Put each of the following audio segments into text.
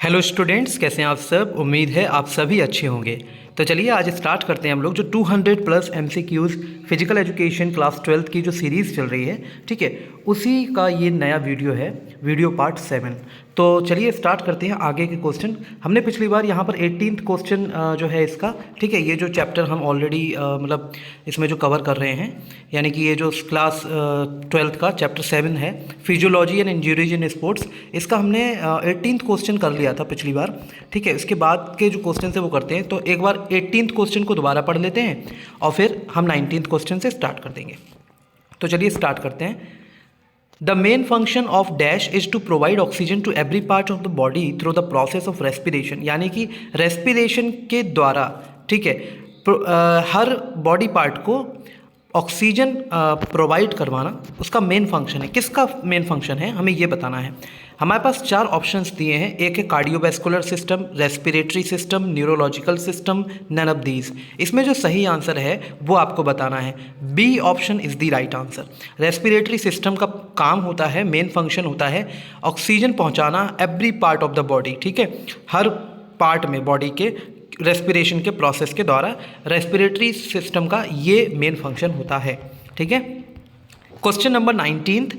Hello students, कैसे हैं आप सब। उम्मीद है आप सभी अच्छे होंगे। तो चलिए आज स्टार्ट करते हैं हम लोग जो 200 plus MCQs physical education class 12th की जो सीरीज़ चल रही है, ठीक है, उसी का ये नया वीडियो है, वीडियो पार्ट 7। तो चलिए स्टार्ट करते हैं आगे के क्वेश्चन। हमने पिछली बार यहाँ पर 18th क्वेश्चन जो है इसका, ठीक है, ये जो चैप्टर हम ऑलरेडी मतलब इसमें जो कवर कर रहे हैं, यानी कि ये जो क्लास 12th का चैप्टर 7 है, physiology and injuries in sports, इसका हमने 18th क्वेश्चन कर लिया था पिछली बार, ठीक है। इसके बाद के जो क्वेश्चन है वो करते हैं। तो एक बार 18th क्वेश्चन को दोबारा पढ़ लेते हैं और फिर हम 19th क्वेश्चन से स्टार्ट कर देंगे। तो चलिए स्टार्ट करते हैं। The main function of dash is to provide oxygen to every part of the body through the process of respiration, यानी कि रेस्पिरेशन के द्वारा, ठीक है, हर बॉडी पार्ट को ऑक्सीजन प्रोवाइड करवाना उसका मेन फंक्शन है। किसका मेन फंक्शन है हमें ये बताना है। हमारे पास 4 ऑप्शंस दिए हैं। एक है cardiovascular system, respiratory system, neurological system, none of these. इसमें जो सही आंसर है वो आपको बताना है। B option is the right answer. Respiratory system का काम होता है, मेन फंक्शन होता है ऑक्सीजन पहुंचाना every part of the body, ठीक है, हर पार्ट में बॉडी के रेस्पिरेशन के प्रोसेस के द्वारा रेस्पिरेटरी सिस्टम का ये मेन फंक्शन होता है, ठीक है। Question number 19,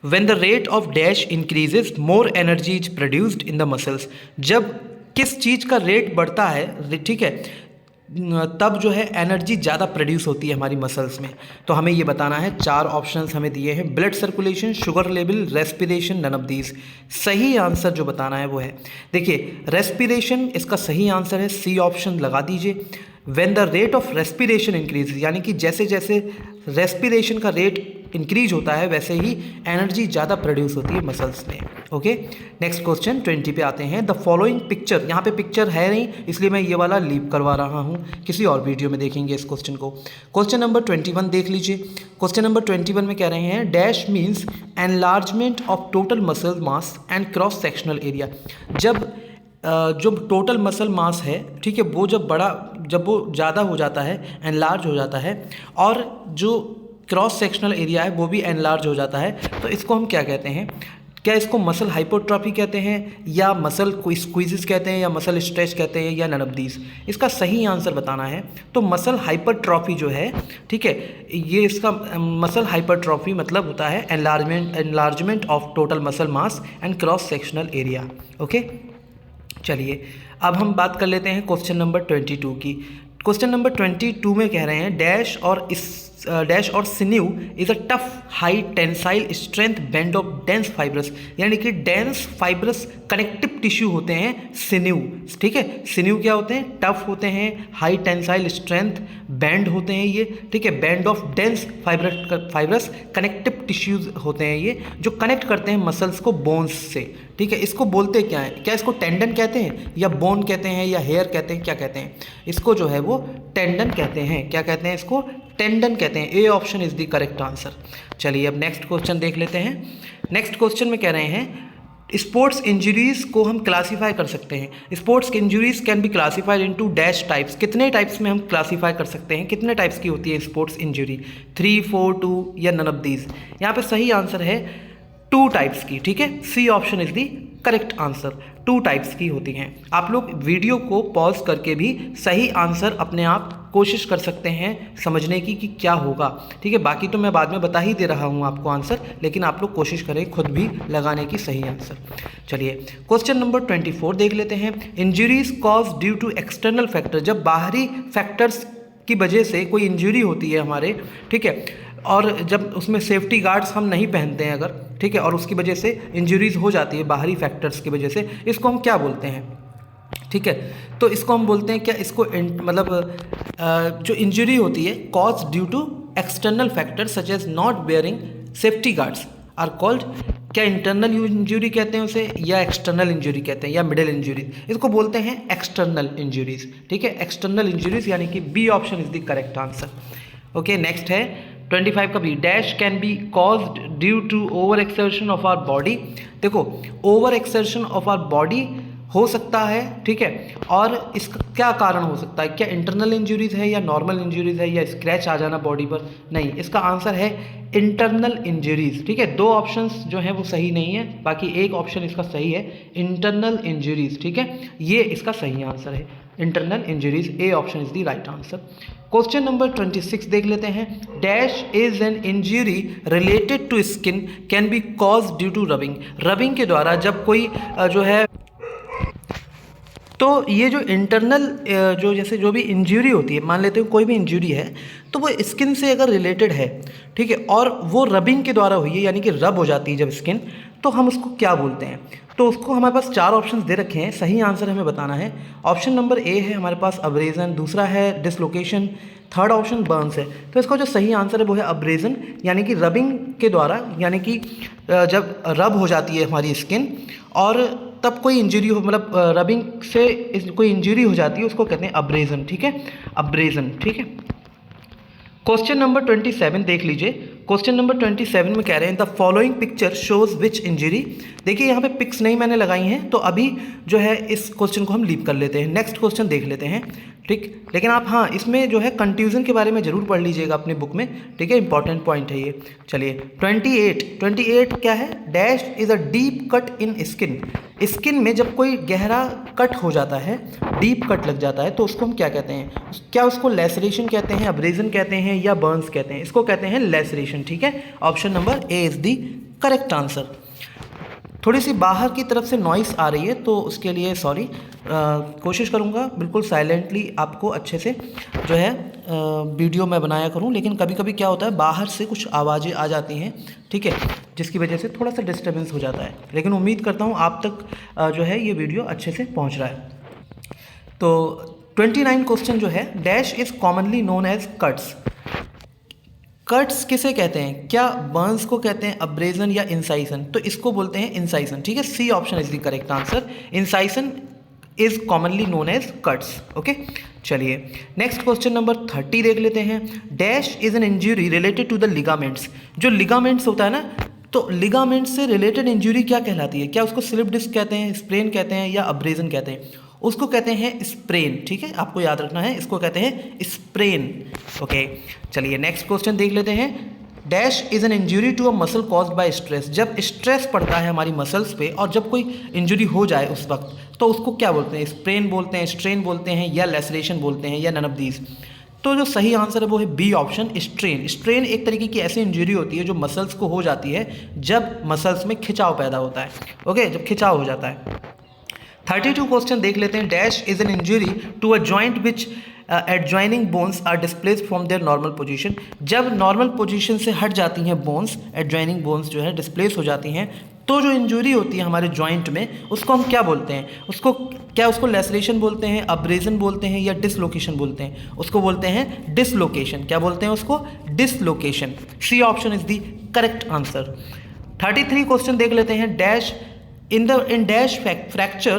when the rate of dash increases more energy is produced in the muscles. जब किस चीज़ का रेट बढ़ता है, ठीक है, तब जो है एनर्जी ज़्यादा प्रोड्यूस होती है हमारी मसल्स में। तो हमें ये बताना है। 4 ऑप्शंस हमें दिए हैं, blood circulation, sugar level, respiration, none of these. सही आंसर जो बताना है वो है, देखिए, रेस्पिरेशन इसका सही आंसर है, सी ऑप्शन लगा दीजिए। When the rate of respiration increase, यानी कि जैसे जैसे रेस्पिरेशन का रेट इंक्रीज होता है वैसे ही एनर्जी ज़्यादा प्रोड्यूस होती है मसल्स में। ओके, नेक्स्ट क्वेश्चन 20 पे आते हैं। द फॉलोइंग पिक्चर, यहाँ पे पिक्चर है नहीं इसलिए मैं ये वाला लीव करवा रहा हूँ, किसी और वीडियो में देखेंगे इस क्वेश्चन को। क्वेश्चन नंबर 21 देख लीजिए। क्वेश्चन नंबर 21 में कह रहे हैं dash means enlargement of total muscle mass and cross sectional area. जो टोटल मसल मास है, ठीक है, वो जब वो ज़्यादा हो जाता है, एनलार्ज हो जाता है, और जो क्रॉस सेक्शनल एरिया है वो भी एनलार्ज हो जाता है, तो इसको हम क्या कहते हैं? क्या इसको मसल हाइपोट्रॉफी कहते हैं, या मसल स्क्वीजेस कहते हैं, या मसल स्ट्रेच कहते हैं, या नन ऑफ दीज? इसका सही आंसर बताना है। तो मसल हाइपरट्रॉफी जो है, ठीक है, ये इसका मसल हाइपरट्रॉफी मतलब होता है enlargement of total muscle mass and cross sectional area. Okay, चलिए अब हम बात कर लेते हैं क्वेश्चन नंबर 22 की। क्वेश्चन नंबर 22 में कह रहे हैं डैश और sinew is a tough high tensile strength band of dense fibrous, यानी कि डेंस फाइब्रस कनेक्टिव टिश्यू होते हैं सिन्यू, ठीक है। सिन्यू क्या होते हैं? टफ होते हैं, हाई टेंसाइल स्ट्रेंथ बैंड होते हैं ये, ठीक है, band of dense fibrous connective tissues होते हैं ये, जो कनेक्ट करते हैं मसल्स को बोन्स से, ठीक है। इसको बोलते क्या है? क्या इसको टेंडन कहते हैं, या बोन कहते हैं, या हेयर कहते हैं, क्या कहते हैं? इसको जो है वो टेंडन कहते हैं। क्या कहते हैं इसको? टेंडन कहते हैं। ए option is the correct answer. चलिए अब नेक्स्ट क्वेश्चन देख लेते हैं। नेक्स्ट क्वेश्चन में कह रहे हैं स्पोर्ट्स इंजरीज को हम क्लासीफाई कर सकते हैं। Sports injuries can be classified into dash types. कितने टाइप्स में हम क्लासीफाई कर सकते हैं? कितने टाइप्स की होती है स्पोर्ट्स इंजरी? 3, 4, 2 या नन ऑफ दीज? यहाँ पे सही आंसर है 2 टाइप्स की, ठीक है। C option is the correct answer. 2 types की होती हैं। आप लोग वीडियो को पॉज करके भी सही आंसर अपने आप कोशिश कर सकते हैं समझने की कि क्या होगा, ठीक है। बाकी तो मैं बाद में बता ही दे रहा हूँ आपको आंसर, लेकिन आप लोग कोशिश करें खुद भी लगाने की सही आंसर। चलिए क्वेश्चन नंबर 24 देख लेते हैं। Injuries cause due to external factor. जब बाहरी फैक्टर्स की वजह से कोई इंजरी होती है हमारे, ठीक है, और जब उसमें सेफ्टी गार्ड्स हम नहीं पहनते हैं अगर, ठीक है, और उसकी वजह से इंजरीज हो जाती है बाहरी फैक्टर्स की वजह से, इसको हम क्या बोलते हैं? ठीक है, तो इसको हम बोलते हैं क्या? इसको मतलब जो इंजरी होती है cause due to external factor such as not wearing safety guards are called, क्या इंटरनल इंजरी कहते हैं उसे, या एक्सटर्नल इंजरी कहते हैं, या मिडिल इंजरीज? इसको बोलते हैं एक्सटर्नल इंजरीज, ठीक है, एक्सटर्नल इंजरीज, यानी कि B option is the correct answer. Okay, next है 25 का B. Dash can be caused due to over exertion of our body. देखो, over exertion of our body हो सकता है, ठीक है। और इसका क्या कारण हो सकता है, क्या इंटरनल इंजरीज है या नॉर्मल इंजरीज है या स्क्रैच आ जाना बॉडी पर? नहीं, इसका आंसर है इंटरनल इंजरीज, ठीक है। दो ऑप्शंस जो है वो सही नहीं है, बाकी एक ऑप्शन इसका सही है, इंटरनल इंजरीज, ठीक है। ये इसका सही आंसर है, internal injuries. A option is the right answer. Question number 26 देख लेते हैं। Dash is an injury related to skin can be cause due to rubbing. Rubbing के द्वारा जब कोई जो है, तो ये जो इंटरनल जो जैसे जो भी इंजरी होती है, मान लेते हैं कोई भी इंजरी है तो वो स्किन से अगर रिलेटेड है, ठीक है, और वो रबिंग के द्वारा हुई है, यानी कि रब हो जाती है जब स्किन, तो हम उसको क्या बोलते हैं? तो उसको हमारे पास 4 ऑप्शंस दे रखे हैं, सही आंसर हमें बताना है। ऑप्शन नंबर ए है हमारे पास अब्रेजन, दूसरा है डिसलोकेशन, थर्ड ऑप्शन बर्न्स है। तो इसका जो सही आंसर है वो है अब्रेजन, यानी कि रबिंग के द्वारा, यानी कि जब रब हो जाती है हमारी स्किन और तब कोई इंजरी हो, मतलब रबिंग से कोई इंजरी हो जाती है, उसको कहते हैं अब्रेजन, ठीक है, अब्रेजन, ठीक है। क्वेश्चन नंबर 27 देख लीजिए। क्वेश्चन नंबर 27 में कह रहे हैं the following picture shows which injury. देखिए यहाँ पे पिक्स नहीं मैंने लगाई हैं, तो अभी जो है इस क्वेश्चन को हम लीव कर लेते हैं, नेक्स्ट क्वेश्चन देख लेते हैं, ठीक। लेकिन आप हाँ इसमें जो है कंट्यूजन के बारे में ज़रूर पढ़ लीजिएगा अपने बुक में, ठीक है, इंपॉर्टेंट पॉइंट है ये। चलिए 28 क्या है? Dash is a deep cut in skin. Skin में जब कोई गहरा कट हो जाता है, डीप कट लग जाता है, तो उसको हम क्या कहते हैं? क्या उसको लेसरेशन कहते हैं, अब्रेजन कहते हैं या बर्न्स कहते हैं? इसको कहते हैं लेसरेशन, ठीक है। Option number A is the correct answer. थोड़ी सी बाहर की तरफ से नॉइस आ रही है तो उसके लिए सॉरी, कोशिश करूँगा बिल्कुल साइलेंटली आपको अच्छे से जो है वीडियो मैं बनाया करूँ, लेकिन कभी कभी क्या होता है बाहर से कुछ आवाज़ें आ जाती हैं, ठीक है, जिसकी वजह से थोड़ा सा डिस्टर्बेंस हो जाता है, लेकिन उम्मीद करता हूँ आप तक जो है ये वीडियो अच्छे से पहुँच रहा है। तो 29 क्वेश्चन जो है, dash is commonly known as cuts. Cuts किसे कहते हैं? क्या बर्न्स को कहते हैं, अब्रेजन या इंसाइसन? तो इसको बोलते हैं इंसाइसन, ठीक है। C option is the correct answer. Incision is commonly known as cuts, okay. चलिए नेक्स्ट क्वेश्चन नंबर 30 देख लेते हैं। Dash is an injury related to the ligaments. जो लिगामेंट्स होता है ना, तो लिगामेंट्स से रिलेटेड इंजरी क्या कहलाती है? क्या उसको स्लिप डिस्क कहते हैं, स्प्रेन कहते हैं या अब्रेजन कहते हैं? उसको कहते हैं स्प्रेन, ठीक है, आपको याद रखना है, इसको कहते हैं स्प्रेन, ओके। चलिए नेक्स्ट क्वेश्चन देख लेते हैं। Dash is an injury to a muscle caused by stress. जब स्ट्रेस पड़ता है हमारी मसल्स पे और जब कोई इंजरी हो जाए उस वक्त, तो उसको क्या बोलते हैं? स्प्रेन बोलते हैं, स्ट्रेन बोलते हैं या लेसरेशन बोलते हैं या नन ऑफ दीज? तो जो सही आंसर है वो है बी ऑप्शन, स्ट्रेन। स्ट्रेन एक तरीके की ऐसी इंजरी होती है जो मसल्स को हो जाती है जब मसल्स में खिंचाव पैदा होता है, ओके, जब खिंचाव हो जाता है। 32 क्वेश्चन देख लेते हैं। Dash is an injury to a joint which adjoining bones are displaced from their normal position. जब नॉर्मल पोजीशन से हट जाती हैं बोन्स, एडजॉइनिंग बोन्स जो है डिस्प्लेस हो जाती हैं, तो जो इंजरी होती है हमारे जॉइंट में, उसको हम क्या बोलते हैं? उसको क्या उसको लेसरेशन बोलते हैं, अब्रेजन बोलते हैं या डिसलोकेशन बोलते हैं? उसको बोलते हैं डिसलोकेशन। क्या बोलते हैं उसको? Dislocation. C option is the correct answer. 33 question देख लेते हैं। Dash in dash fracture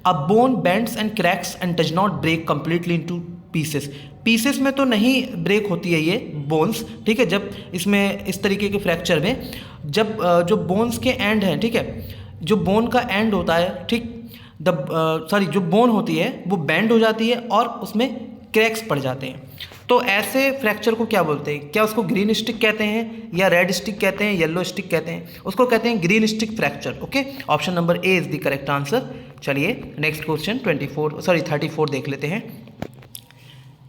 a bone bends and cracks and does not break completely into pieces. Pieces में तो नहीं ब्रेक होती है ये बोन्स, ठीक है। जब इसमें इस तरीके के फ्रैक्चर में जब जो बोन्स के एंड हैं, ठीक है, जो बोन का एंड होता है, ठीक, जो बोन होती है वो बेंड हो जाती है और उसमें क्रैक्स पड़ जाते हैं। तो ऐसे फ्रैक्चर को क्या बोलते हैं? क्या उसको ग्रीन स्टिक कहते हैं या रेड स्टिक कहते हैं, येलो स्टिक कहते हैं? उसको कहते हैं green stick fracture, okay. Option number A is the correct answer. चलिए नेक्स्ट क्वेश्चन 34 देख लेते हैं।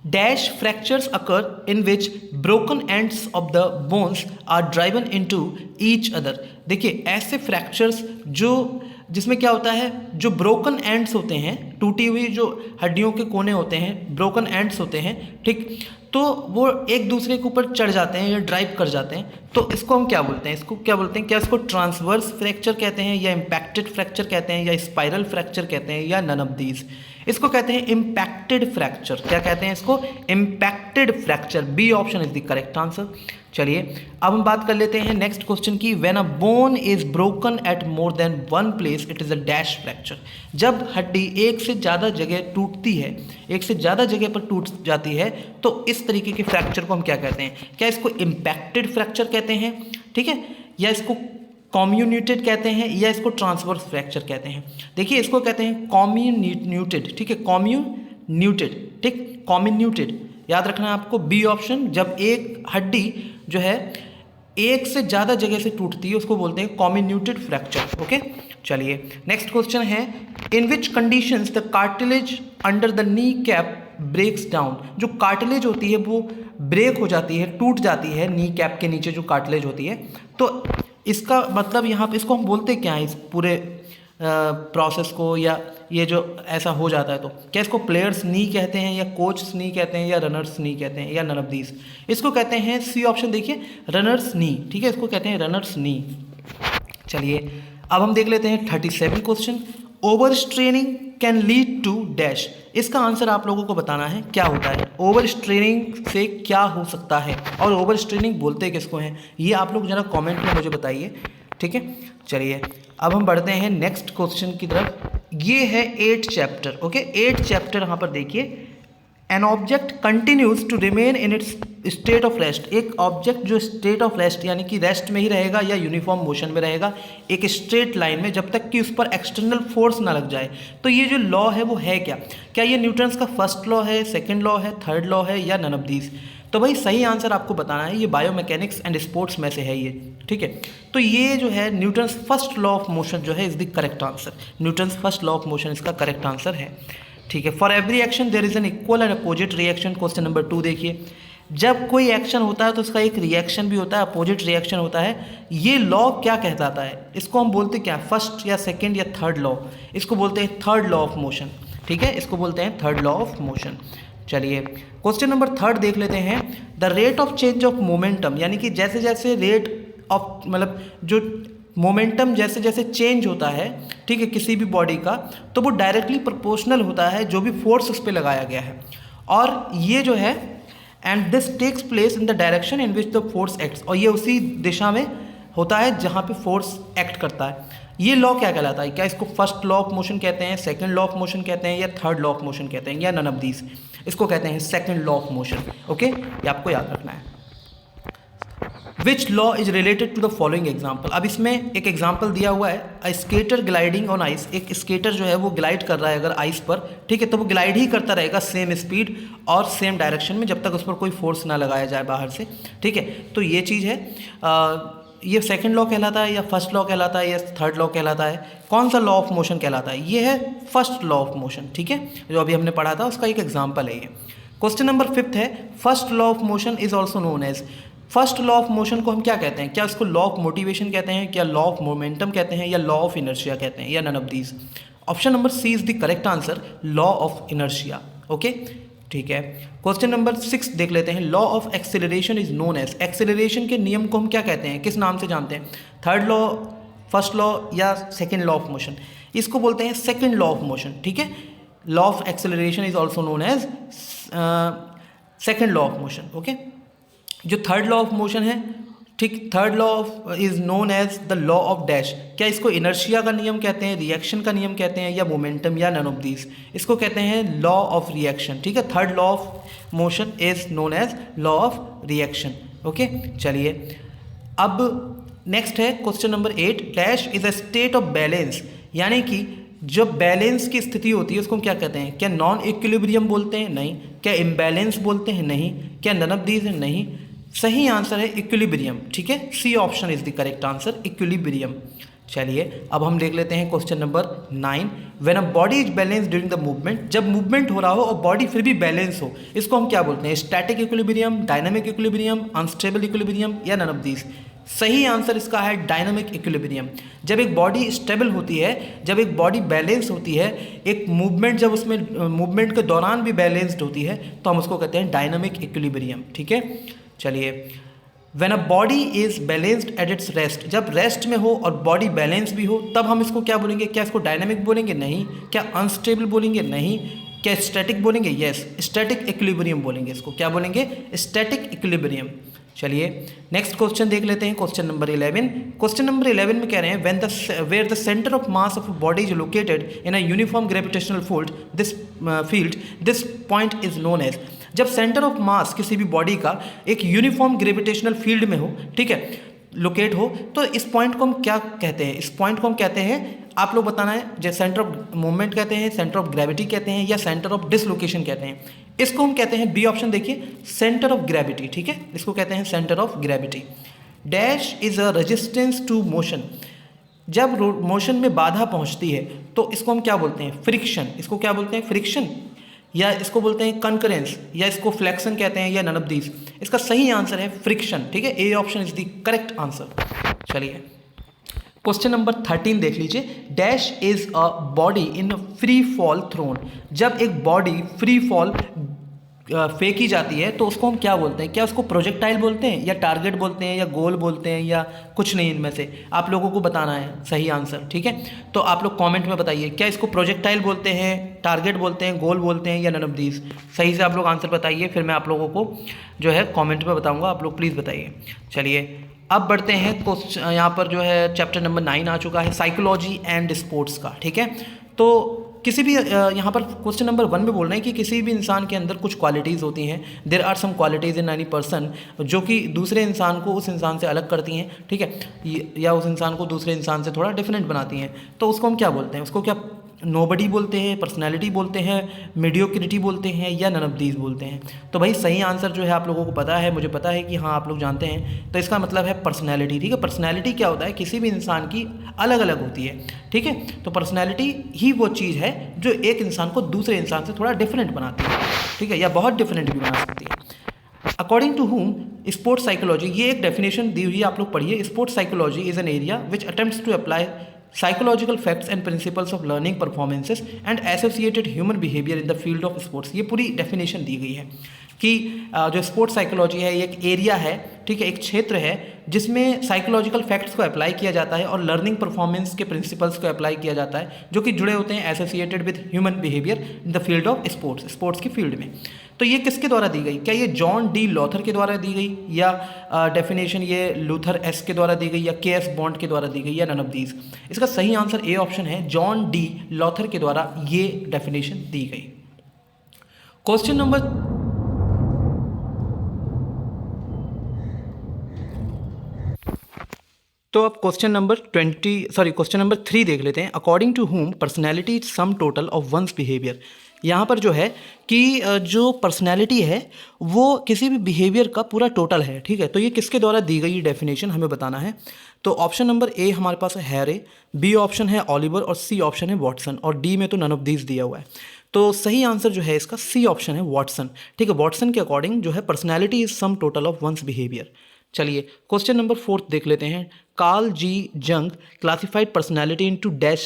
Dash fractures occur in which broken ends of the bones are driven into each other. देखिए ऐसे फ्रैक्चर्स जिसमें क्या होता है, जो ब्रोकन एंड्स होते हैं, टूटी हुई जो हड्डियों के कोने होते हैं, ब्रोकन एंड्स होते हैं, ठीक, तो वो एक दूसरे के ऊपर चढ़ जाते हैं या ड्राइव कर जाते हैं, तो इसको हम क्या बोलते हैं? इसको क्या बोलते हैं? क्या इसको ट्रांसवर्स फ्रैक्चर कहते हैं या इम्पैक्टेड फ्रैक्चर कहते हैं या स्पाइरल फ्रैक्चर कहते हैं या नन ऑफ दीज? इसको कहते हैं इम्पैक्टेड फ्रैक्चर। क्या कहते हैं इसको? Impacted fracture. B option is the correct answer. चलिए अब हम बात कर लेते हैं नेक्स्ट क्वेश्चन की। When a bone is broken at more than one place it is a dash fracture. जब हड्डी एक से ज़्यादा जगह टूटती है, एक से ज़्यादा जगह पर टूट जाती है, तो इस तरीके के फ्रैक्चर को हम क्या कहते हैं? क्या इसको इम्पैक्टेड फ्रैक्चर कहते हैं, ठीक है, या इसको कॉम्यून्यूटेड कहते हैं या इसको ट्रांसवर्स फ्रैक्चर कहते हैं। देखिए इसको कहते हैं कॉम्यून्यूटेड, ठीक है, कॉम्यून्यूटेड, ठीक, कॉम्यून्यूटेड याद रखना है आपको, बी ऑप्शन। जब एक हड्डी जो है एक से ज़्यादा जगह से टूटती है उसको बोलते हैं कॉम्यून्यूटेड फ्रैक्चर। ओके, चलिए नेक्स्ट क्वेश्चन है, in which conditions the cartilage under the knee cap breaks down. जो कार्टिलेज होती है वो ब्रेक हो जाती है, टूट जाती है नी कैप के नीचे जो कार्टिलेज होती है। तो इसका मतलब यहाँ पे इसको हम बोलते क्या है, इस पूरे प्रोसेस को, या ये जो ऐसा हो जाता है तो क्या इसको प्लेयर्स नी कहते हैं या कोच नी कहते हैं या रनर्स नी कहते हैं या नन ऑफ दीज। इसको कहते हैं सी ऑप्शन, देखिए रनर्स नी, ठीक है, इसको कहते हैं रनर्स नी। चलिए अब हम देख लेते हैं 37 question, over straining can lead to dash. इसका आंसर आप लोगों को बताना है क्या होता है, ओवर स्ट्रेनिंग से क्या हो सकता है और ओवर स्ट्रेनिंग बोलते किसको हैं, ये आप लोग जरा कमेंट में मुझे बताइए, ठीक है। चलिए अब हम बढ़ते हैं नेक्स्ट क्वेश्चन की तरफ, ये है 8th chapter. Okay, 8th chapter यहाँ पर देखिए, an object continues to remain in its state of rest. एक ऑब्जेक्ट जो स्टेट ऑफ रेस्ट यानी कि रेस्ट में ही रहेगा या यूनिफॉर्म मोशन में रहेगा एक स्ट्रेट लाइन में जब तक कि उस पर एक्सटर्नल फोर्स ना लग जाए। तो ये जो लॉ है वो है क्या, क्या ये न्यूटन्स का फर्स्ट लॉ है, सेकंड लॉ है, थर्ड लॉ है या नन ऑफ दीज। तो भाई सही आंसर आपको बताना है, ये बायोमैकेनिक्स एंड स्पोर्ट्स में से है ये, ठीक है। तो ये जो है Newton's first law of motion जो है is the correct answer, Newton's first law of motion इसका करेक्ट आंसर है, ठीक है। For every action there is an equal and opposite reaction. Question number 2 देखिए, जब कोई एक्शन होता है तो उसका एक रिएक्शन भी होता है, अपोजिट रिएक्शन होता है। ये लॉ क्या कहलाता है, इसको हम बोलते क्या, फर्स्ट या सेकंड या थर्ड लॉ, इसको बोलते हैं थर्ड लॉ ऑफ मोशन, ठीक है, इसको बोलते हैं थर्ड लॉ ऑफ मोशन। चलिए क्वेश्चन नंबर 3 देख लेते हैं, the rate of change of momentum, यानी कि जैसे जैसे रेट ऑफ मतलब जो मोमेंटम जैसे जैसे चेंज होता है, ठीक है, किसी भी बॉडी का, तो वो डायरेक्टली प्रोपोर्शनल होता है जो भी फोर्स उस पर लगाया गया है। और ये जो है and this takes place in the direction in which the force acts, और ये उसी दिशा में होता है जहाँ पे फोर्स एक्ट करता है। ये लॉ क्या कहलाता है, क्या इसको फर्स्ट लॉ ऑफ मोशन कहते हैं, सेकंड लॉ ऑफ मोशन कहते हैं या थर्ड लॉ ऑफ मोशन कहते हैं या नन ऑफ दीज। इसको कहते हैं second law of motion. Okay, ये आपको याद रखना है। Which law is related to the following example. अब इसमें एक एग्जाम्पल दिया हुआ है, a skater gliding on ice. एक स्केटर जो है वो ग्लाइड कर रहा है अगर आइस पर, ठीक है, तो वो ग्लाइड ही करता रहेगा सेम स्पीड और सेम डायरेक्शन में जब तक उस पर कोई फोर्स ना लगाया जाए बाहर से, ठीक है। तो ये चीज़ है, ये सेकंड लॉ कहलाता है या फर्स्ट लॉ कहलाता है या थर्ड लॉ कहलाता है, कौन सा लॉ ऑफ मोशन कहलाता है, ये है फर्स्ट लॉ ऑफ मोशन, ठीक है, जो अभी हमने पढ़ा था उसका एक एग्जाम्पल है ये। क्वेश्चन नंबर 5 है, first law of motion is also known as. First law of motion को हम क्या कहते हैं, क्या उसको लॉ ऑफ मोटिवेशन कहते हैं, क्या लॉ ऑफ मोमेंटम कहते हैं या लॉ ऑफ इनर्शिया कहते हैं या none of these. Option number C is the correct answer, law of inertia. Okay, ठीक है। क्वेश्चन नंबर 6 देख लेते हैं, law of acceleration is known as. Acceleration के नियम को हम क्या कहते हैं, किस नाम से जानते हैं, थर्ड लॉ, फर्स्ट लॉ या सेकंड लॉ ऑफ मोशन। इसको बोलते हैं सेकंड लॉ ऑफ मोशन, ठीक है। Law of acceleration is also known as second law of motion. Okay, जो थर्ड लॉ ऑफ मोशन है, ठीक, third law of is known as the law of dash. क्या इसको इनर्शिया का नियम कहते हैं, रिएक्शन का नियम कहते हैं या मोमेंटम या नन ऑफ दीज। इसको कहते हैं लॉ ऑफ रिएक्शन, ठीक है। Third law of motion is known as law of reaction. Okay, चलिए अब नेक्स्ट है question number 8, dash is a state of balance. यानी कि जब बैलेंस की स्थिति होती है उसको हम क्या कहते हैं, क्या नॉन इक्विलिब्रियम बोलते हैं, नहीं, क्या इम्बैलेंस बोलते हैं, नहीं, क्या नन ऑफ दीज है, नहीं। सही आंसर है इक्विलिब्रियम, ठीक है, C option is the correct answer, equilibrium. चलिए अब हम देख लेते हैं question number 9, when a body is balance during the movement. जब मूवमेंट हो रहा हो और बॉडी फिर भी बैलेंस हो, इसको हम क्या बोलते हैं, static equilibrium, dynamic equilibrium, unstable equilibrium या नन ऑफ दीज। सही आंसर इसका है डायनामिक इक्विलिब्रियम। जब एक बॉडी स्टेबल होती है, जब एक बॉडी बैलेंस होती है, एक मूवमेंट जब उसमें मूवमेंट के दौरान भी बैलेंस्ड होती है तो हम उसको कहते हैं डायनामिक इक्विलिब्रियम, ठीक है। चलिए, when a body is balanced at its rest, जब रेस्ट में हो और बॉडी बैलेंस भी हो तब हम इसको क्या बोलेंगे, क्या इसको डायनामिक बोलेंगे, नहीं, क्या अनस्टेबल बोलेंगे, नहीं, क्या स्टैटिक बोलेंगे, यस, स्टैटिक इक्विलिब्रियम बोलेंगे इसको, क्या बोलेंगे, स्टैटिक इक्विलिब्रियम। चलिए नेक्स्ट क्वेश्चन देख लेते हैं, क्वेश्चन नंबर 11। क्वेश्चन नंबर 11 में कह रहे हैं, when the where the centre of mass of body is located in a uniform gravitational field this point is known as. जब सेंटर ऑफ मास किसी भी बॉडी का एक यूनिफॉर्म ग्रेविटेशनल फील्ड में हो, ठीक है, लोकेट हो, तो इस पॉइंट को हम क्या कहते हैं? इस पॉइंट को हम कहते हैं, आप लोग बताना है, जो सेंटर ऑफ मूवमेंट कहते हैं, सेंटर ऑफ ग्रेविटी कहते हैं, या सेंटर ऑफ डिसलोकेशन कहते हैं। इसको हम कहते हैं, बी ऑप्शन देखिए, सेंटर ऑफ ग्रेविटी। ठीक है, इसको कहते हैं centre of gravity. Dash is a resistance to motion. जब मोशन में बाधा पहुंचती है तो इसको हम क्या बोलते हैं? फ्रिक्शन। इसको क्या बोलते हैं? फ्रिक्शन, या इसको बोलते हैं कंकरेंस, या इसको फ्लेक्शन कहते हैं, या नन ऑफ दीज। इसका सही आंसर है फ्रिक्शन। ठीक है, A option is the correct answer. चलिए क्वेश्चन नंबर 13 देख लीजिए। Dash is a body in free fall thrown. जब एक बॉडी फ्री फॉल फेंकी जाती है तो उसको हम क्या बोलते हैं? क्या उसको प्रोजेक्टाइल बोलते हैं, या टारगेट बोलते हैं, या गोल बोलते हैं, या कुछ नहीं इनमें से? आप लोगों को बताना है सही आंसर। ठीक है, तो आप लोग कमेंट में बताइए, क्या इसको प्रोजेक्टाइल बोलते हैं, टारगेट बोलते हैं, गोल बोलते हैं, या नन ऑफ दीज? सही से आप लोग आंसर बताइए, फिर मैं आप लोगों को जो है कॉमेंट में बताऊँगा। आप लोग प्लीज़ बताइए। चलिए अब बढ़ते हैं, क्वेश्चन यहाँ पर जो है चैप्टर नंबर 9 आ चुका है, साइकोलॉजी एंड स्पोर्ट्स का। ठीक है, तो किसी भी यहाँ पर क्वेश्चन नंबर 1 में बोल रहे हैं कि किसी भी इंसान के अंदर कुछ क्वालिटीज़ होती हैं। There are some qualities in any person जो कि दूसरे इंसान को उस इंसान से अलग करती हैं। ठीक है, या उस इंसान को दूसरे इंसान से थोड़ा डिफरेंट बनाती हैं। तो उसको हम क्या बोलते हैं? उसको क्या नोबडी बोलते हैं, पर्सनैलिटी बोलते हैं, मीडियोक्रिटी बोलते हैं, या नन ऑफ दीज बोलते हैं? तो भाई सही आंसर जो है आप लोगों को पता है, मुझे पता है कि हाँ आप लोग जानते हैं। तो इसका मतलब है पर्सनैलिटी। ठीक है, पर्सनैलिटी क्या होता है? किसी भी इंसान की अलग अलग होती है। ठीक है, तो पर्सनैलिटी ही वो चीज़ है जो एक इंसान को दूसरे इंसान से थोड़ा डिफरेंट बनाती है। ठीक है, या बहुत डिफरेंट भी बना सकती है। According to whom sports psychology, ये एक डेफिनेशन दी हुई है, आप लोग पढ़िए। Sports psychology is an area which attempts to apply psychological facts and principles of learning performances and associated human behaviour in the field of sports. ये पूरी डेफिनेशन दी गई है कि जो स्पोर्ट्स साइकोलॉजी है ये एक एरिया है। ठीक है, एक क्षेत्र है जिसमें साइकोलॉजिकल फैक्ट्स को अप्लाई किया जाता है और लर्निंग परफॉर्मेंस के प्रिंसिपल्स को अप्लाई किया जाता है, जो कि जुड़े होते हैं associated with human behaviour in the field of sports, sports की फील्ड में। तो ये किसके द्वारा दी गई? क्या ये जॉन डी लॉथर के द्वारा दी गई, या डेफिनेशन ये लूथर एस के द्वारा दी गई, या के एस बॉन्ड के द्वारा दी गई, या नन ऑफ दीज? इसका सही आंसर ए ऑप्शन है, जॉन डी लॉथर के द्वारा ये डेफिनेशन दी गई। क्वेश्चन नंबर तो अब क्वेश्चन नंबर 3 देख लेते हैं। According to whom personality is sum total of one's behaviour. यहाँ पर जो है कि जो पर्सनैलिटी है वो किसी भी बिहेवियर का पूरा टोटल है। ठीक है, तो ये किसके द्वारा दी गई डेफिनेशन हमें बताना है। तो ऑप्शन नंबर ए हमारे पास है हैरे, बी ऑप्शन है ऑलिवर, और सी ऑप्शन है वॉटसन, और डी में तो नन ऑफ दीज दिया हुआ है। तो सही आंसर जो है इसका सी ऑप्शन है वॉटसन। ठीक है, वॉटसन के अकॉर्डिंग जो है personality is sum total of one's behaviour. चलिए क्वेश्चन नंबर 4 देख लेते हैं। Carl G Jung classified personality into dash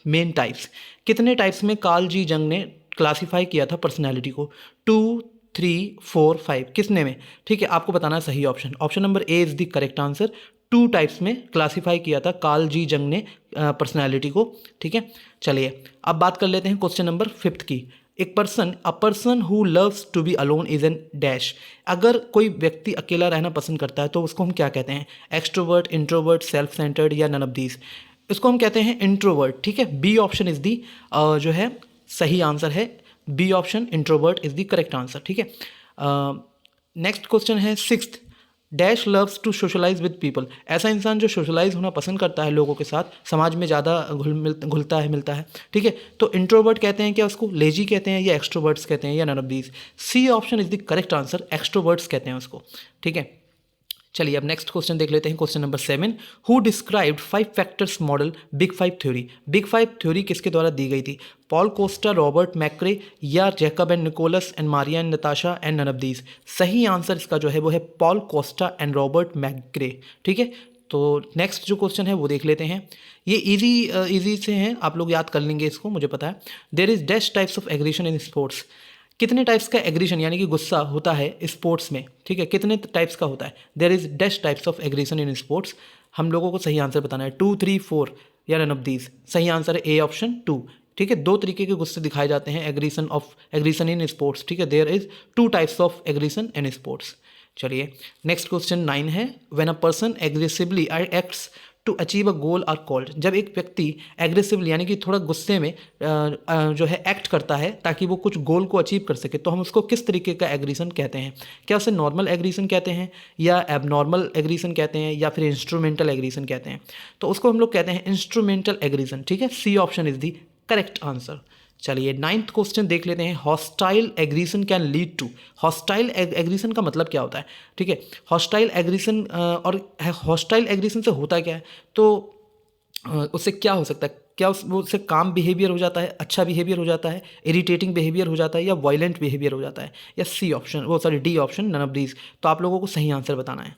main types. कितने टाइप्स में कार्ल जी जंग ने क्लासिफाई किया था पर्सनैलिटी को? 2, 3, 4, 5, किसने में? ठीक है, आपको बताना है सही option. Option number A is the correct answer. 2 types में क्लासिफाई किया था कार्ल जी जंग ने पर्सनैलिटी को। ठीक है, चलिए अब बात कर लेते हैं क्वेश्चन नंबर 5 की। A person who loves to be alone is an dash. अगर कोई व्यक्ति अकेला रहना पसंद करता है तो उसको हम क्या कहते हैं? एक्सट्रोवर्ट, इंट्रोवर्ट, सेल्फ सेंटर्ड, या नन ऑफ दीज? इसको हम कहते हैं इंट्रोवर्ट। ठीक है, बी ऑप्शन इज दी जो है सही आंसर है। B option introvert is the correct answer. ठीक है, नेक्स्ट क्वेश्चन है 6th। Dash loves to socialise with people. ऐसा इंसान जो सोशलाइज होना पसंद करता है लोगों के साथ, समाज में ज़्यादा घुलता है मिलता है। ठीक है, तो इंट्रोवर्ट कहते हैं, क्या उसको लेजी कहते हैं, या एक्सट्रोवर्ट्स कहते हैं, या none of these? C option is the correct answer, extroverts कहते हैं उसको। ठीक है, चलिए अब नेक्स्ट क्वेश्चन देख लेते हैं। Question number 7। Who described 5 factors model big 5 theory. Big 5 theory किसके द्वारा दी गई थी? पॉल कोस्टा, रॉबर्ट मैक्रे, या Jacob and Nicholas and Maria and Natasha and none of these? सही आंसर इसका जो है वो है Paul Costa and Robert McCrae. ठीक है, तो नेक्स्ट जो क्वेश्चन है वो देख लेते हैं। ये इजी से हैं, आप लोग याद कर लेंगे इसको, मुझे पता है। There is dash types of aggression in sports. कितने टाइप्स का एग्रीशन यानी कि गुस्सा होता है स्पोर्ट्स में? ठीक है, कितने टाइप्स का होता है? There is dash types of aggression in sports. हम लोगों को सही आंसर बताना है, 2, 3, 4, या नन ऑफ दीज? सही आंसर है ए ऑप्शन 2। ठीक है, 2 तरीके के गुस्से दिखाए जाते हैं एग्रीशन इन स्पोर्ट्स। ठीक है, there is 2 types of aggression in sports. चलिए नेक्स्ट क्वेश्चन 9 है। When a person aggressively acts to achieve a goal are called. जब एक व्यक्ति एग्रेसिवली यानी कि थोड़ा गुस्से में जो है एक्ट करता है ताकि वो कुछ गोल को अचीव कर सके, तो हम उसको किस तरीके का एग्रीसन कहते हैं? क्या उसे नॉर्मल एग्रीसन कहते हैं, या एबनॉर्मल एग्रीसन कहते हैं, या फिर इंस्ट्रूमेंटल एग्रीसन कहते हैं? तो उसको हम लोग कहते हैं इंस्ट्रूमेंटल एग्रीसन। ठीक है, C option is the correct answer. चलिए 9th क्वेश्चन देख लेते हैं। Hostile aggression can lead to. Hostile aggression का मतलब क्या होता है? ठीक है, हॉस्टाइल एग्रीसन और हॉस्टाइल एग्रीसन से होता क्या है? तो उससे क्या हो सकता है? क्या उससे काम बिहेवियर हो जाता है, अच्छा बिहेवियर हो जाता है, इरिटेटिंग बिहेवियर हो जाता है, या वायलेंट बिहेवियर हो जाता है, या C option D option none of these. तो आप लोगों को सही आंसर बताना है।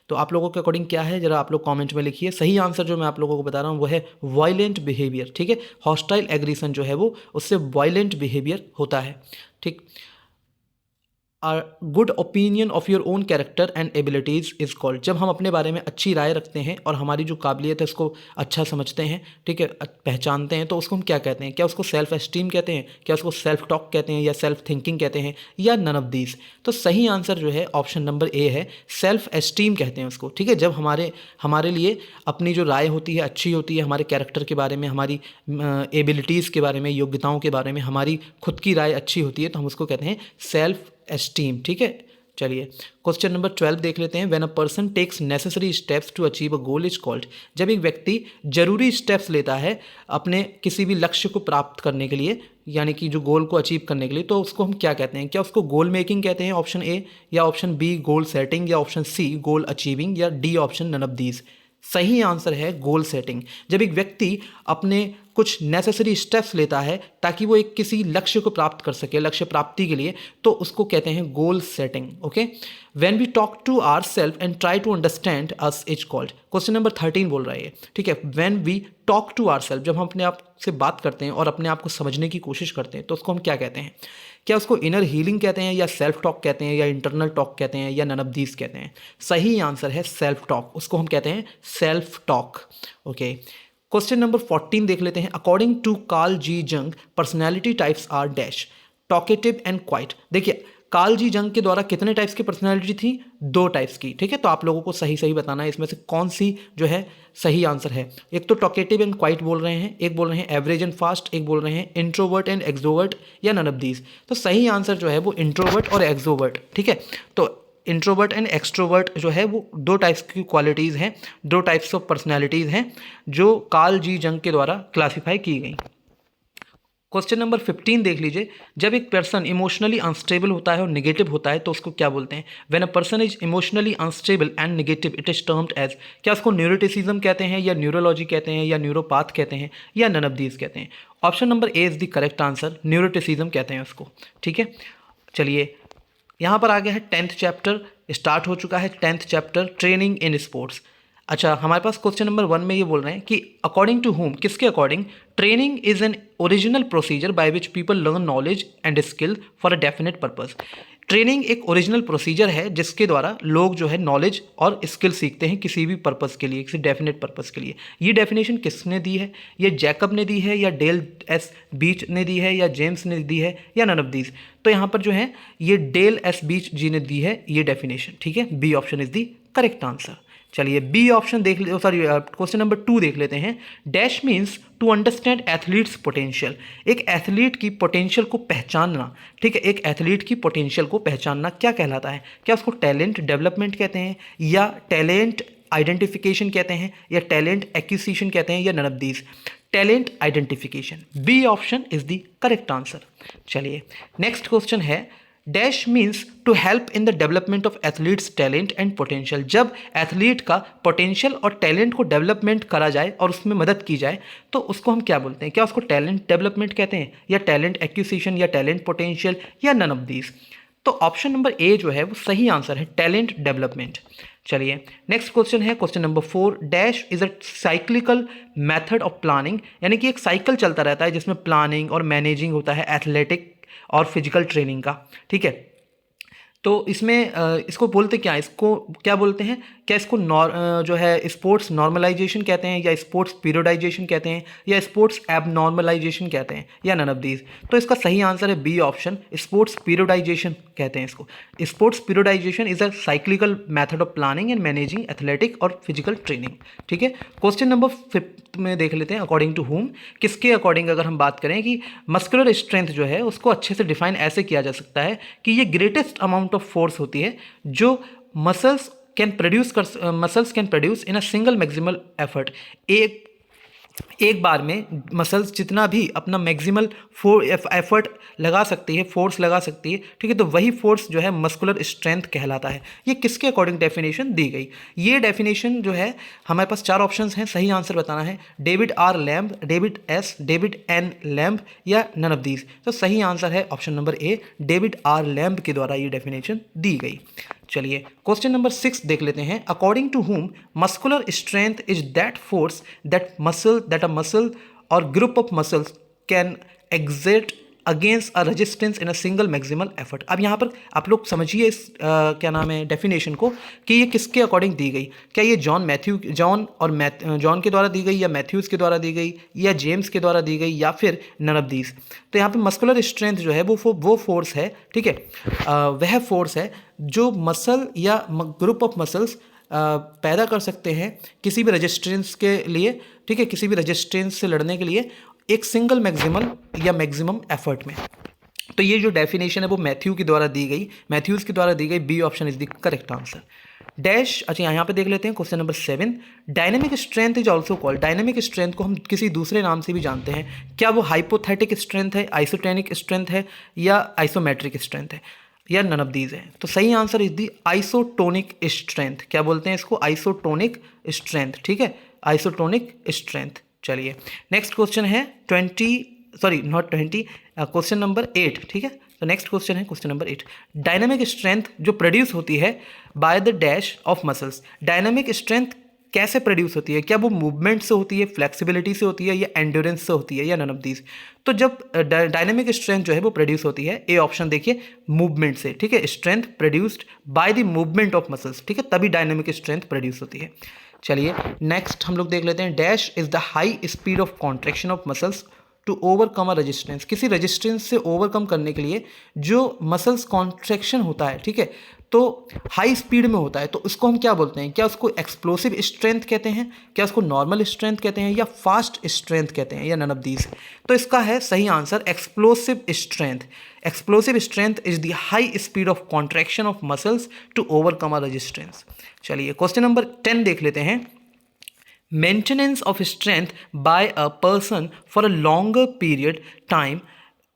तो आप लोगों के अकॉर्डिंग क्या है, जरा आप लोग कमेंट में लिखिए। सही आंसर जो मैं आप लोगों को बता रहा हूँ वो है वायलेंट बिहेवियर। ठीक है, हॉस्टाइल एग्रीसन जो है वो उससे वायलेंट बिहेवियर होता है। ठीक, good opinion of your own character and abilities is called. जब हम अपने बारे में अच्छी राय रखते हैं और हमारी जो काबिलियत है उसको अच्छा समझते हैं, ठीक है, पहचानते हैं, तो उसको हम क्या कहते हैं? क्या उसको सेल्फ एस्टीम कहते हैं, क्या उसको सेल्फ टॉक कहते हैं, या सेल्फ थिंकिंग कहते हैं, या नन ऑफ दीज? तो सही आंसर जो है ऑप्शन नंबर ए है, सेल्फ एस्टीम कहते हैं उसको। ठीक है, जब हमारे लिए अपनी जो राय होती है अच्छी होती है, हमारे कैरेक्टर के बारे में, हमारी एबिलिटीज़ के बारे में, योग्यताओं के बारे में हमारी खुद की राय अच्छी होती है, तो हम उसको कहते हैं सेल्फ एस्टीम। ठीक है, चलिए क्वेश्चन नंबर 12 देख लेते हैं। When a person takes necessary steps to achieve a goal is called. जब एक व्यक्ति जरूरी स्टेप्स लेता है अपने किसी भी लक्ष्य को प्राप्त करने के लिए, यानी कि जो गोल को अचीव करने के लिए, तो उसको हम क्या कहते हैं? क्या उसको गोल मेकिंग कहते हैं, ऑप्शन ए, या ऑप्शन बी गोल सेटिंग, या ऑप्शन सी गोल अचीविंग, या D option none of these? सही आंसर है गोल सेटिंग। जब एक व्यक्ति अपने कुछ नेसेसरी स्टेप्स लेता है ताकि वो एक किसी लक्ष्य को प्राप्त कर सके, लक्ष्य प्राप्ति के लिए, तो उसको कहते हैं goal setting. Okay, when we talk to our self and try to understand us is called. Question number 13 बोल रहा है, ठीक है, when we talk to our self, जब हम अपने आप से बात करते हैं और अपने आप को समझने की कोशिश करते हैं, तो उसको हम क्या कहते हैं? क्या उसको इनर हीलिंग कहते हैं, या सेल्फ टॉक कहते हैं, या इंटरनल टॉक कहते हैं, या नन ऑफ दीज कहते हैं? सही आंसर है सेल्फ टॉक, उसको हम कहते हैं self talk. Okay, question number 14 देख लेते हैं। According to Carl G Jung personality types are dash, talkative and quiet. देखिए कार्ल जी जंग के द्वारा कितने टाइप्स की पर्सनैलिटी थी? 2 टाइप्स की। ठीक है, तो आप लोगों को सही सही बताना है इसमें से कौन सी जो है सही आंसर है। एक तो टॉकेटिव एंड क्वाइट बोल रहे हैं, एक बोल रहे हैं एवरेज एंड फास्ट, एक बोल रहे हैं इंट्रोवर्ट एंड एक्सोवर्ट, या नन ऑफ दीज। तो सही आंसर जो है वो इंट्रोवर्ट और एक्सोवर्ट। ठीक है, तो इंट्रोवर्ट एंड एक्सट्रोवर्ट जो है वो 2 टाइप्स की क्वालिटीज़ हैं, 2 टाइप्स ऑफ पर्सनैलिटीज़ हैं जो कार्ल जी जंग के द्वारा क्लासीफाई की गई। क्वेश्चन नंबर 15 देख लीजिए। जब एक पर्सन इमोशनली अनस्टेबल होता है और नेगेटिव होता है तो उसको क्या बोलते हैं? When a person is emotionally unstable and negative it is termed as. क्या उसको न्यूरोटिसिज्म कहते हैं, या न्यूरोलॉजी कहते हैं, या न्यूरोपैथ कहते हैं, या नन ऑफ दीज कहते हैं? Option number A is the correct answer, neuroticism कहते हैं उसको। ठीक है, चलिए यहाँ पर आ गया है 10th चैप्टर, स्टार्ट हो चुका है 10th chapter training in sports. अच्छा, हमारे पास क्वेश्चन नंबर 1 में ये बोल रहे हैं कि अकॉर्डिंग टू होम, किसके according? Training is an original procedure by which people learn knowledge and skill for a definite purpose. Training एक ओरिजिनल प्रोसीजर है जिसके द्वारा लोग जो है नॉलेज और स्किल सीखते हैं किसी भी पर्पस के लिए, किसी डेफिनेट पर्पस के लिए। ये डेफिनेशन किसने दी है? ये जैकब ने दी है, या डेल एस बीच ने दी है, या जेम्स ने दी है, या नन ऑफ दीज? तो यहाँ पर जो है ये डेल एस बीच जी ने दी है ये डेफिनेशन। ठीक है, B option is the correct answer. चलिए बी ऑप्शन देख ले, सॉरी क्वेश्चन नंबर 2 देख लेते हैं। Dash means to understand athletes potential. एक एथलीट की पोटेंशियल को पहचानना। ठीक है, एक एथलीट की पोटेंशियल को पहचानना क्या कहलाता है? क्या उसको टैलेंट डेवलपमेंट कहते हैं, या टैलेंट आइडेंटिफिकेशन कहते हैं, या टैलेंट एक्विजिशन कहते हैं, या none of these? Talent identification, B option is the correct answer. चलिए नेक्स्ट क्वेश्चन है। Dash means to help in the development of athletes talent and potential. जब एथलीट का पोटेंशियल और टैलेंट को डेवलपमेंट करा जाए और उसमें मदद की जाए तो उसको हम क्या बोलते हैं? क्या उसको टैलेंट डेवलपमेंट कहते हैं, या टैलेंट एक्विजिशन, या टैलेंट पोटेंशियल, या नन ऑफ दीज? तो ऑप्शन नंबर ए जो है वो सही आंसर है, टैलेंट डेवलपमेंट। चलिए नेक्स्ट क्वेश्चन है question number 4। Dash is a cyclical method of planning. यानी कि एक साइकिल चलता रहता है जिसमें प्लानिंग और मैनेजिंग होता है एथलेटिक और फिजिकल ट्रेनिंग का। ठीक है, तो इसमें इसको बोलते क्या, इसको क्या बोलते हैं? क्या इसको जो है स्पोर्ट्स नॉर्मलाइजेशन कहते हैं, या स्पोर्ट्स पीरियडाइजेशन कहते हैं, या स्पोर्ट्स एबनॉर्मलाइजेशन कहते हैं, या नन ऑफ दीज? तो इसका सही आंसर है बी ऑप्शन, स्पोर्ट्स पीरियडाइजेशन कहते हैं इसको। Sports periodisation is a cyclical method of planning and managing athletic और फिजिकल ट्रेनिंग। ठीक है, क्वेश्चन नंबर 5 में देख लेते हैं, अकॉर्डिंग टू हुम, किसके अकॉर्डिंग अगर हम बात करें कि मस्कुलर स्ट्रेंथ जो है उसको अच्छे से डिफाइन ऐसे किया जा सकता है कि ये ग्रेटेस्ट अमाउंट ऑफ फोर्स होती है जो muscles can produce in a single maximal effort. एक बार में मसल्स जितना भी अपना मैक्सिमल एफर्ट लगा सकती है, फोर्स लगा सकती है, ठीक है, तो वही फोर्स जो है मस्कुलर स्ट्रेंथ कहलाता है। ये किसके अकॉर्डिंग डेफिनेशन दी गई? ये डेफिनेशन जो है हमारे पास 4 ऑप्शंस हैं, सही आंसर बताना है, David R Lamb, David S, David N Lamb, या नन ऑफ दीज। तो सही आंसर है option number A, David R Lamb के द्वारा ये डेफिनेशन दी गई। चलिए क्वेश्चन नंबर 6 देख लेते हैं, according to whom muscular strength is that force that a muscle or group of muscles can exert against a resistance in a single maximal effort. अब यहाँ पर आप लोग समझिए इस क्या नाम है डेफिनेशन को कि ये किसके अकॉर्डिंग दी गई। क्या ये जॉन के द्वारा दी गई, या मैथ्यूज़ के द्वारा दी गई, या जेम्स के द्वारा दी गई, या फिर नन ऑफ दीज? तो यहाँ पे मस्कुलर स्ट्रेंथ जो है वो फोर्स है, ठीक है, वह फोर्स है जो मसल या ग्रुप ऑफ मसल्स पैदा कर सकते हैं किसी भी रेजिस्टेंस के लिए, ठीक है, किसी भी रेजिस्टेंस से लड़ने के लिए एक सिंगल मैक्सिमल या मैक्सिमम एफर्ट में। तो ये जो डेफिनेशन है वो मैथ्यूज़ के द्वारा दी गई, B option is the correct answer. Dash, अच्छा यहाँ पे देख लेते हैं question number 7, dynamic strength is also called, dynamic strength को हम किसी दूसरे नाम से भी जानते हैं, क्या वो हाइपोथेटिक स्ट्रेंथ है, आइसोटेनिक स्ट्रेंथ है, या आइसोमेट्रिक स्ट्रेंथ है, या नन ऑफ दीज है? तो सही answer is the isotonic strength. क्या बोलते हैं इसको? आइसोटोनिक स्ट्रेंथ, ठीक है, आइसोटोनिक स्ट्रेंथ। चलिए नेक्स्ट क्वेश्चन है क्वेश्चन नंबर 8, ठीक है। तो नेक्स्ट क्वेश्चन है क्वेश्चन नंबर 8, डायनामिक स्ट्रेंथ जो प्रोड्यूस होती है by the dash of muscles, dynamic strength कैसे प्रोड्यूस होती है? क्या वो मूवमेंट से होती है, फ्लेक्सिबिलिटी से होती है, या एंड्योरेंस से होती है, या नन ऑफ दीज? तो जब डायनामिक स्ट्रेंथ जो है वो प्रोड्यूस होती है, ए ऑप्शन देखिए, मूवमेंट से, ठीक है, strength produced by the movement of muscles, ठीक है, तभी डायनामिक स्ट्रेंथ प्रोड्यूस होती है। चलिए नेक्स्ट हम लोग देख लेते हैं, dash is the high speed of contraction of muscles to overcome a resistance, किसी रेजिस्टेंस से ओवरकम करने के लिए जो मसल्स कॉन्ट्रैक्शन होता है, ठीक है, तो हाई स्पीड में होता है, तो उसको हम क्या बोलते हैं? क्या उसको एक्सप्लोसिव स्ट्रेंथ कहते हैं, क्या उसको नॉर्मल स्ट्रेंथ कहते हैं, या फास्ट स्ट्रेंथ कहते हैं, या नन ऑफ दीज? तो इसका है सही answer explosive strength. Explosive strength is the high speed of contraction of muscles to overcome a resistance. चलिए क्वेश्चन नंबर 10 देख लेते हैं, maintenance of strength by a person for a longer period time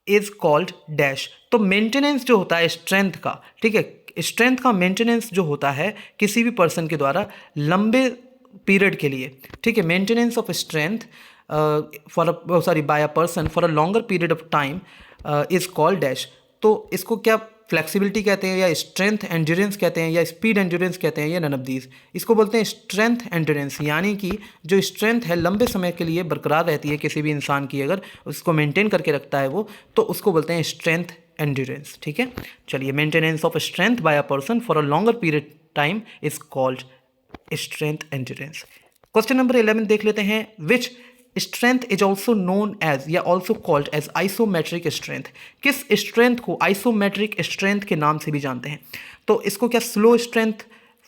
is called dash. तो maintenance जो होता है strength का, ठीक है, स्ट्रेंथ का मेंटेनेंस जो होता है किसी भी पर्सन के द्वारा लंबे पीरियड के लिए, ठीक है, maintenance of strength by a person for a longer period of time is called dash. तो इसको क्या फ्लेक्सिबिलिटी कहते हैं, या स्ट्रेंथ एंड्योरेंस कहते हैं, या स्पीड एंड्योरेंस कहते हैं, या नन ऑफ दीज? इसको बोलते हैं स्ट्रेंथ एंड्योरेंस, यानी कि जो स्ट्रेंथ है लंबे समय के लिए बरकरार रहती है किसी भी इंसान की, अगर उसको मेंटेन करके रखता है वो, तो उसको बोलते हैं स्ट्रेंथ एंड्योरेंस, ठीक है। चलिए maintenance of strength by a person for a longer period time is called strength endurance. Question number 11 देख लेते हैं, which strength is also known as या also called as isometric strength, किस स्ट्रेंथ को isometric strength के नाम से भी जानते हैं? तो इसको क्या स्लो स्ट्रेंथ,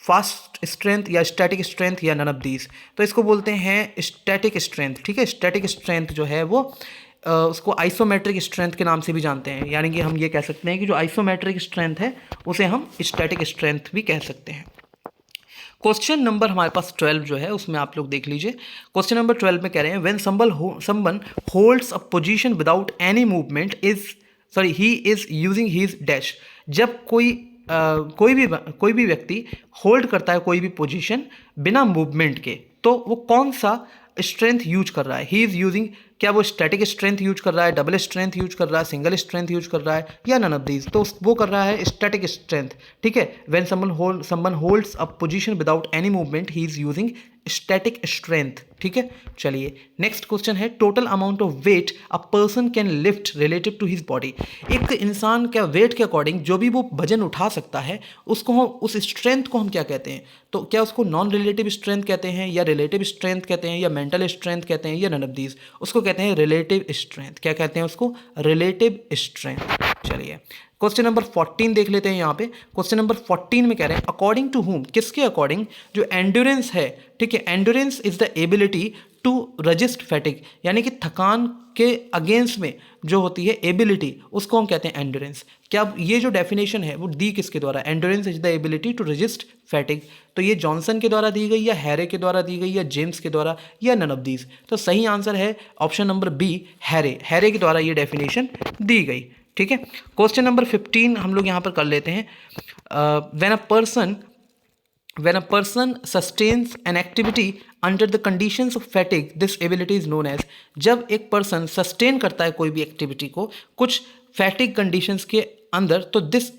फास्ट स्ट्रेंथ, या स्टैटिक स्ट्रेंथ, या नन ऑफ दीज? तो इसको बोलते हैं स्टैटिक स्ट्रेंथ, ठीक है। स्टैटिक स्ट्रेंथ जो है वो उसको आइसोमेट्रिक स्ट्रेंथ के नाम से भी जानते हैं, यानी कि हम ये कह सकते हैं कि जो आइसोमेट्रिक स्ट्रेंथ है उसे हम स्टैटिक स्ट्रेंथ भी कह सकते हैं। क्वेश्चन नंबर हमारे पास 12 जो है उसमें आप लोग देख लीजिए, क्वेश्चन नंबर 12 में कह रहे हैं, when someone holds a position without any movement he is using his dash. जब कोई भी व्यक्ति होल्ड करता है कोई भी पोजीशन बिना मूवमेंट के, तो वो कौन सा स्ट्रेंथ यूज कर रहा है? ही इज़ यूजिंग, क्या वो स्टैटिक स्ट्रेंथ यूज कर रहा है, डबल स्ट्रेंथ यूज कर रहा है, सिंगल स्ट्रेंथ यूज कर रहा है, या नन ऑफ दीज? तो वो कर रहा है स्टैटिक स्ट्रेंथ, ठीक है। When someone holds a position without any movement he is using static strength, ठीक है। चलिए नेक्स्ट क्वेश्चन है total amount of weight a person can lift relative to his body. एक इंसान का वेट के अकॉर्डिंग जो भी वो वजन उठा सकता है उसको हम उस स्ट्रेंथ को हम क्या कहते हैं? तो क्या उसको नॉन रिलेटिव स्ट्रेंथ कहते हैं या रिलेटिव स्ट्रेंथ कहते हैं या मेंटल स्ट्रेंथ कहते हैं या नन ऑफ दीज? उसको कहते हैं रिलेटिव स्ट्रेंथ। क्या कहते हैं उसको? Relative strength. चलिए क्वेश्चन नंबर 14 देख लेते हैं। यहाँ पे क्वेश्चन नंबर 14 में कह रहे हैं अकॉर्डिंग टू हुम, किसके अकॉर्डिंग जो एंड्योरेंस है, ठीक है, endurance is the ability to resist fatigue, यानी कि थकान के अगेंस्ट में जो होती है एबिलिटी, उसको हम कहते हैं एंड्योरेंस। क्या ये जो डेफिनेशन है वो दी किसके द्वारा? Endurance is the ability to resist fatigue. तो ये जॉनसन के द्वारा दी गई या हैरे के द्वारा दी गई या जेम्स के द्वारा या नन ऑफ दीज? तो सही आंसर है ऑप्शन नंबर बी, हैरे के द्वारा ये डेफिनेशन दी गई। ठीक है। क्वेश्चन नंबर 15 हम लोग यहाँ पर कर लेते हैं। when a person sustains an activity under the conditions of fatigue, this ability is known as। जब एक पर्सन सस्टेन करता है कोई भी एक्टिविटी को कुछ फैटिक कंडीशंस के अंदर, तो this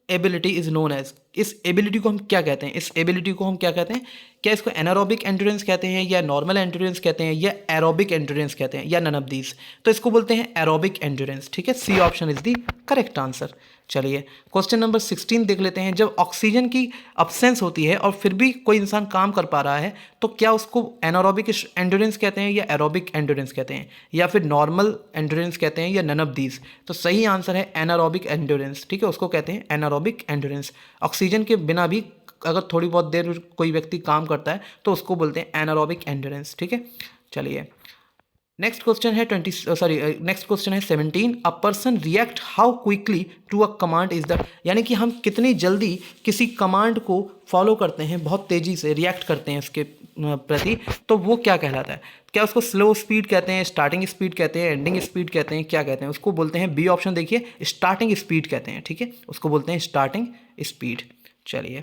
ability is known as, इस एबिलिटी को हम क्या कहते हैं? इस एबिलिटी को हम क्या कहते हैं? क्या इसको एनारोबिक एंड्योरेंस कहते हैं या नॉर्मल एंड्योरेंस कहते हैं या एरोबिक एंड्योरेंस कहते हैं या नन ऑफ दीज? तो इसको बोलते हैं एरोबिक एंड्योरेंस। ठीक है, C option is the correct answer. चलिए क्वेश्चन नंबर 16 देख लेते हैं। जब ऑक्सीजन की अब्सेंस होती है और फिर भी कोई इंसान काम कर पा रहा है तो क्या उसको एनारोबिक एंड्योरेंस कहते हैं या एरोबिक एंड्योरेंस कहते हैं या फिर नॉर्मल एंड्योरेंस कहते हैं या नन ऑफ दीज? तो सही आंसर है एनारोबिक एंड्योरेंस। ठीक है, उसको कहते हैं एनारोबिक एंड्योरेंस। ऑक्सीजन के बिना भी अगर थोड़ी बहुत देर कोई व्यक्ति काम करता है तो उसको बोलते हैं एनारोबिक एंड्योरेंस। ठीक है। चलिए नेक्स्ट क्वेश्चन है 17। A person react how quickly to a command is the, यानी कि हम कितनी जल्दी किसी कमांड को फॉलो करते हैं, बहुत तेज़ी से रिएक्ट करते हैं उसके प्रति, तो वो क्या कहलाता है? क्या उसको स्लो स्पीड कहते हैं, स्टार्टिंग स्पीड कहते हैं, एंडिंग स्पीड कहते हैं, क्या कहते हैं? उसको बोलते हैं, बी ऑप्शन देखिए, स्टार्टिंग स्पीड कहते हैं। ठीक है, उसको बोलते हैं स्टार्टिंग स्पीड। चलिए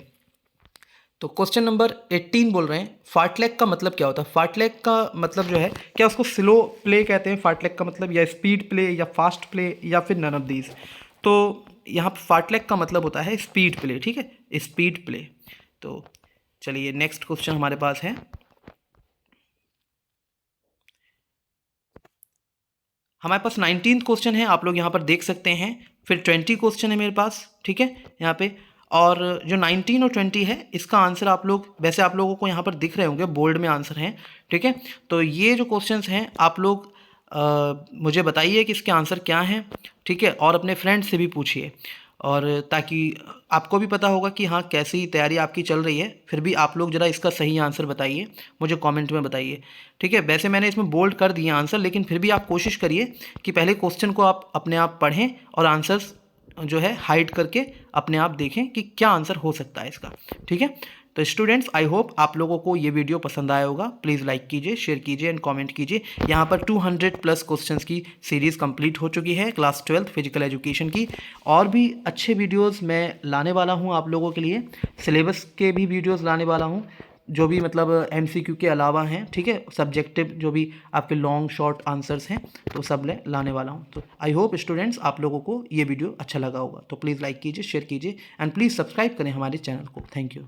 तो क्वेश्चन नंबर 18 बोल रहे हैं फार्टलैग का मतलब क्या होता है? फार्टलैग का मतलब जो है, क्या उसको स्लो प्ले कहते हैं फार्टलैग का मतलब, या स्पीड प्ले या फास्ट प्ले या फिर नन ऑफ दीज? तो यहाँ पर फार्टलैग का मतलब होता है स्पीड प्ले। ठीक है, स्पीड प्ले। तो चलिए नेक्स्ट क्वेश्चन हमारे पास है। हमारे पास 19th क्वेश्चन है, आप लोग यहाँ पर देख सकते हैं। फिर 20 क्वेश्चन है मेरे पास। ठीक है, यहाँ पे और जो 19 और 20 है इसका आंसर आप लोग, वैसे आप लोगों को यहाँ पर दिख रहे होंगे, बोल्ड में आंसर हैं। ठीक है, तो ये जो क्वेश्चंस हैं आप लोग मुझे बताइए कि इसके आंसर क्या हैं। ठीक है, और अपने फ्रेंड से भी पूछिए, और ताकि आपको भी पता होगा कि हाँ कैसी तैयारी आपकी चल रही है। फिर भी आप लोग ज़रा इसका सही आंसर बताइए, मुझे कमेंट में बताइए। ठीक है, वैसे मैंने इसमें बोल्ड कर दिए आंसर, लेकिन फिर भी आप कोशिश करिए कि पहले क्वेश्चन को आप अपने आप पढ़ें और आंसर्स जो है हाइड करके अपने आप देखें कि क्या आंसर हो सकता है इसका। ठीक है, तो स्टूडेंट्स आई होप आप लोगों को ये वीडियो पसंद आया होगा। प्लीज़ लाइक कीजिए, शेयर कीजिए एंड कमेंट कीजिए। यहाँ पर 200+ क्वेश्चंस की सीरीज़ कंप्लीट हो चुकी है क्लास 12 फिजिकल एजुकेशन की। और भी अच्छे वीडियोस मैं लाने वाला हूँ आप लोगों के लिए, सिलेबस के भी वीडियोस लाने वाला हूँ, जो भी मतलब MCQ के अलावा हैं। ठीक है, सब्जेक्टिव जो भी आपके लॉन्ग शॉर्ट आंसर्स हैं तो सब लाने वाला हूं। तो आई होप स्टूडेंट्स आप लोगों को ये वीडियो अच्छा लगा होगा। तो प्लीज़ लाइक कीजिए, शेयर कीजिए एंड प्लीज़ सब्सक्राइब करें हमारे चैनल को। Thank you.